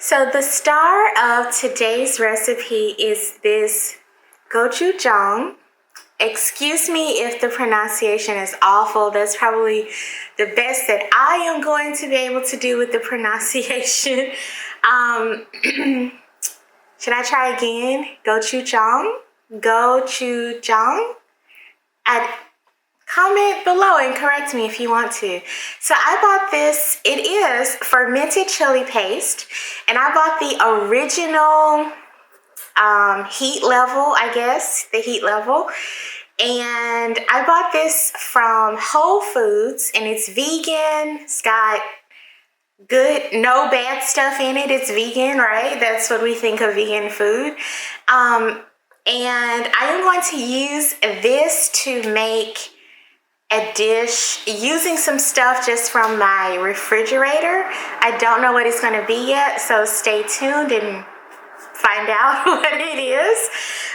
So the star of today's recipe is this gochujang. Excuse me if the pronunciation is awful. That's probably the best that I am going to be able to do with the pronunciation. Should I try again? Gochujang? Gochujang? Comment below and correct me if you want to. So I bought this. It is fermented chili paste, and I bought the original heat level, I guess, the heat level. And I bought this from Whole Foods, and it's vegan. It's got good, no bad stuff in it. It's vegan, right? That's what we think of vegan food. And I am going to use this to make a dish using some stuff just from my refrigerator. I don't know what it's going to be yet, so stay tuned and find out what it is.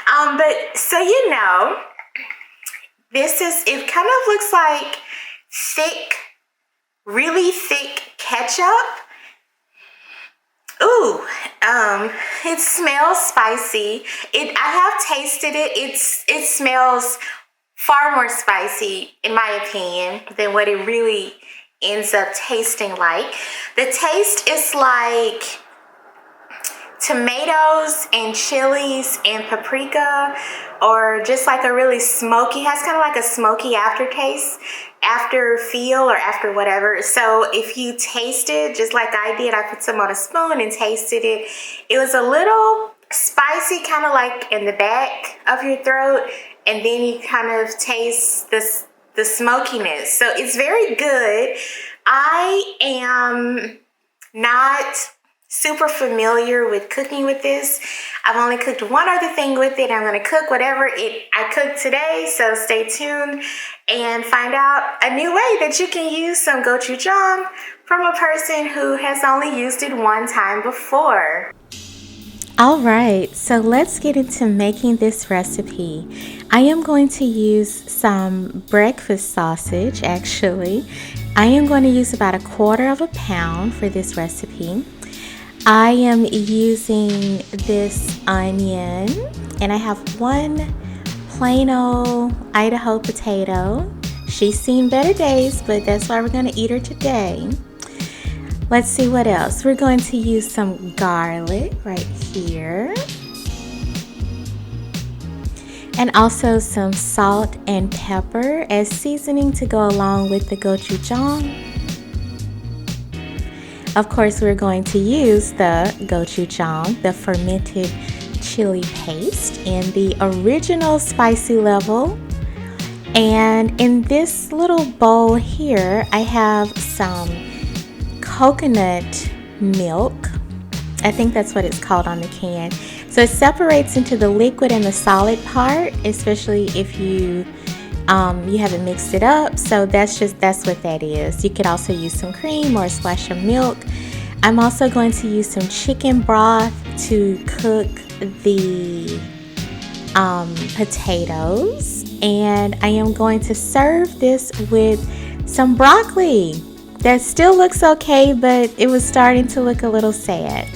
But so you know, it kind of looks like thick, really thick ketchup. Ooh, it smells spicy. I have tasted it. It smells far more spicy, in my opinion, than what it really ends up tasting like. The taste is like tomatoes and chilies and paprika, or just like a really smoky, has kind of like a smoky aftertaste, after feel, or after whatever. So if you taste it, just like I did, I put some on a spoon and tasted it. It was a little spicy, kind of like in the back of your throat, and then you kind of taste the smokiness. So it's very good. I am not super familiar with cooking with this. I've only cooked one other thing with it. I'm going to cook whatever I cook today, so stay tuned and find out a new way that you can use some gochujang from a person who has only used it one time before. All right, so let's get into making this recipe. I am going to use some breakfast sausage, actually. I am going to use about 1/4 pound for this recipe. I am using this onion, and I have one plain old Idaho potato. She's seen better days, but that's why we're going to eat her today. Let's see what else. We're going to use some garlic right here. And also some salt and pepper as seasoning to go along with the gochujang. Of course, we're going to use the gochujang, the fermented chili paste, in the original spicy level. And in this little bowl here, I have some coconut milk. I think that's what it's called on the can. So it separates into the liquid and the solid part, especially if you haven't mixed it up. So that's what that is. You could also use some cream or a splash of milk. I'm also going to use some chicken broth to cook the potatoes, and I am going to serve this with some broccoli. That still looks okay, but it was starting to look a little sad.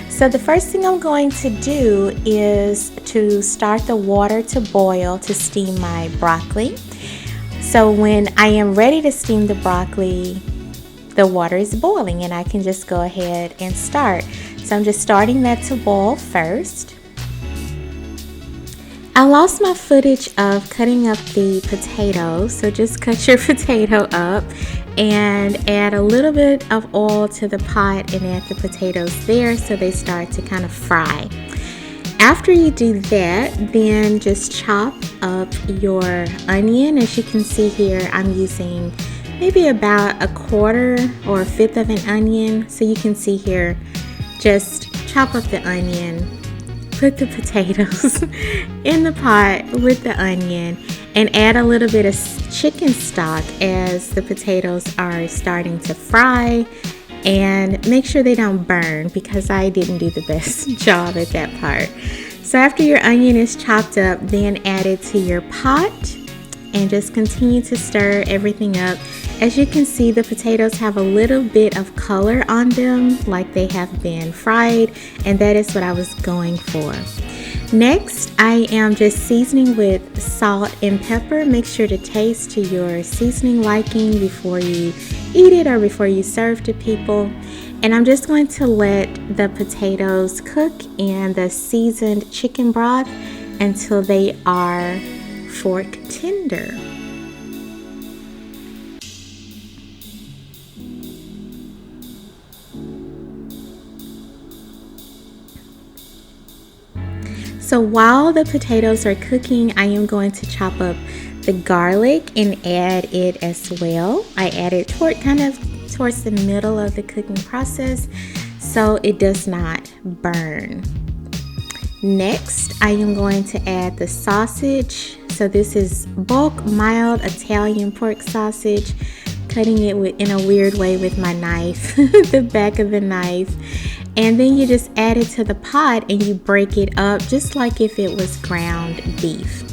So the first thing I'm going to do is to start the water to boil to steam my broccoli. So when I am ready to steam the broccoli, the water is boiling and I can just go ahead and start. So I'm just starting that to boil first. I lost my footage of cutting up the potatoes, so just cut your potato up and add a little bit of oil to the pot and add the potatoes there so they start to kind of fry. After you do that, then just chop up your onion. As you can see here, I'm using maybe about 1/4 or 1/5 of an onion. So you can see here, just chop up the onion, put the potatoes in the pot with the onion, and add a little bit of chicken stock as the potatoes are starting to fry. And make sure they don't burn, because I didn't do the best job at that part. So after your onion is chopped up, then add it to your pot and just continue to stir everything up As you can see, the potatoes have a little bit of color on them, like they have been fried, and that is what I was going for. Next, I am just seasoning with salt and pepper. Make sure to taste to your seasoning liking before you eat it or before you serve to people. And I'm just going to let the potatoes cook in the seasoned chicken broth until they are fork tender. So while the potatoes are cooking, I am going to chop up the garlic and add it as well. I add it towards the middle of the cooking process so it does not burn. Next, I am going to add the sausage. So this is bulk mild Italian pork sausage, cutting it in a weird way with my knife, the back of the knife. And then you just add it to the pot and you break it up just like if it was ground beef.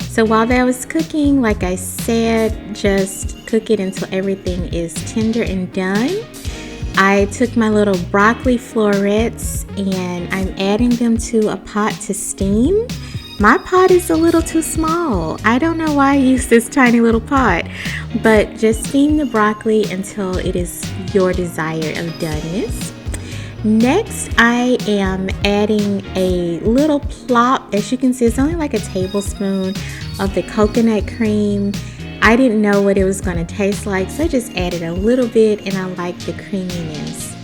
So while that was cooking, like I said, just cook it until everything is tender and done. I took my little broccoli florets and I'm adding them to a pot to steam. My pot is a little too small. I don't know why I use this tiny little pot, but just steam the broccoli until it is your desire of doneness. Next, I am adding a little plop. As you can see, it's only like a tablespoon of the coconut cream. I didn't know what it was going to taste like, so I just added a little bit and I like the creaminess.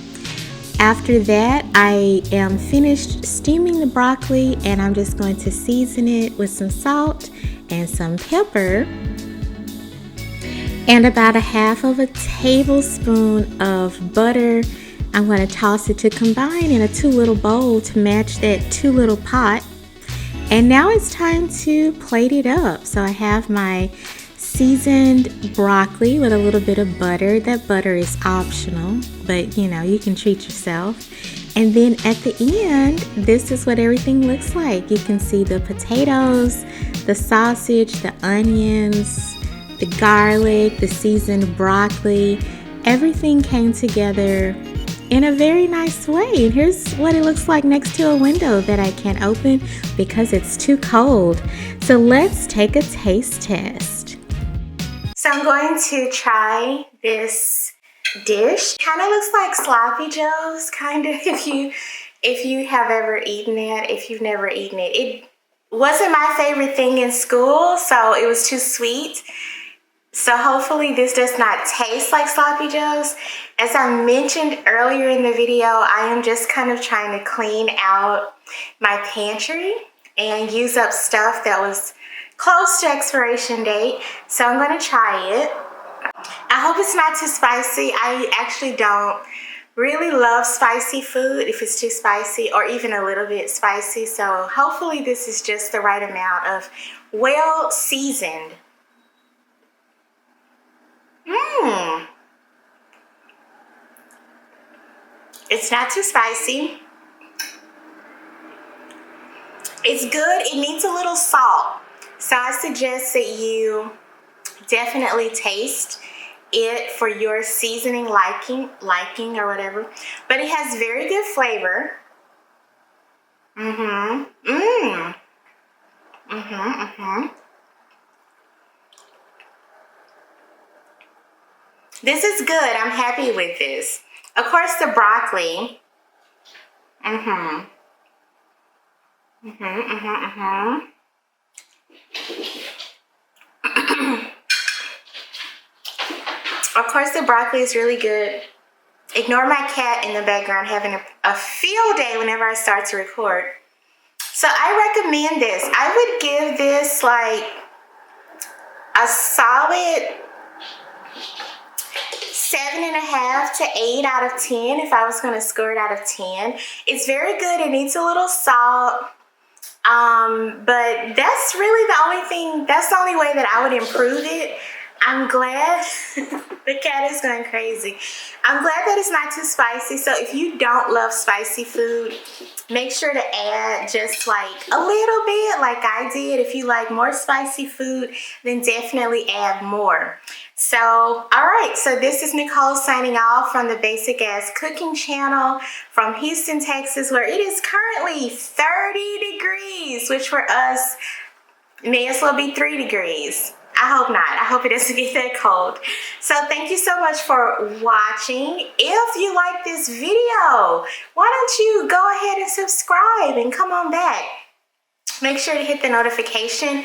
After that, I am finished steaming the broccoli and I'm just going to season it with some salt and some pepper and about a half of a tablespoon of butter. I'm going to toss it to combine in a 2-liter bowl to match that 2-liter pot. And now it's time to plate it up. So I have my seasoned broccoli with a little bit of butter. That butter is optional, but you can treat yourself. And then at the end, this is what everything looks like. You can see the potatoes, the sausage, the onions, the garlic, the seasoned broccoli. Everything came together in a very nice way. And here's what it looks like next to a window that I can't open because it's too cold. So let's take a taste test. So I'm going to try this dish. Kind of looks like sloppy joes, kind of, if you have ever eaten it. If you've never eaten it, it wasn't my favorite thing in school, so it was too sweet. So hopefully this does not taste like sloppy joes. As I mentioned earlier in the video, I am just kind of trying to clean out my pantry and use up stuff that was close to expiration date. So I'm going to try it. I hope it's not too spicy. I actually don't really love spicy food if it's too spicy or even a little bit spicy. So hopefully this is just the right amount of well seasoned. It's not too spicy. It's good. It needs a little salt. So I suggest that you definitely taste it for your seasoning liking or whatever. But it has very good flavor. This is good. I'm happy with this. Of course, the broccoli. Of course, the broccoli is really good. Ignore my cat in the background having a field day whenever I start to record. So I recommend this. I would give this like a solid 7.5 to 8 out of 10 if I was going to score it out of 10. It's very good. It needs a little salt. But that's really the only way that I would improve it. I'm glad the cat is going crazy. I'm glad that it's not too spicy. So if you don't love spicy food, make sure to add just like a little bit like I did. If you like more spicy food, then definitely add more. So, all right, so this is Nicole signing off from the Basic Ass Cooking channel from Houston, Texas, where it is currently 30 degrees, which for us may as well be 3 degrees. I hope not. I hope it doesn't get that cold. So thank you so much for watching. If you like this video, why don't you go ahead and subscribe and come on back. Make sure to hit the notification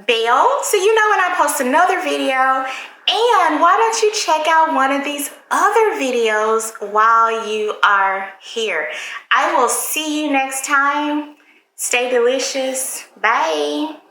bell so you know when I post another video. And why don't you check out one of these other videos while you are here. I will see you next time. Stay delicious. Bye.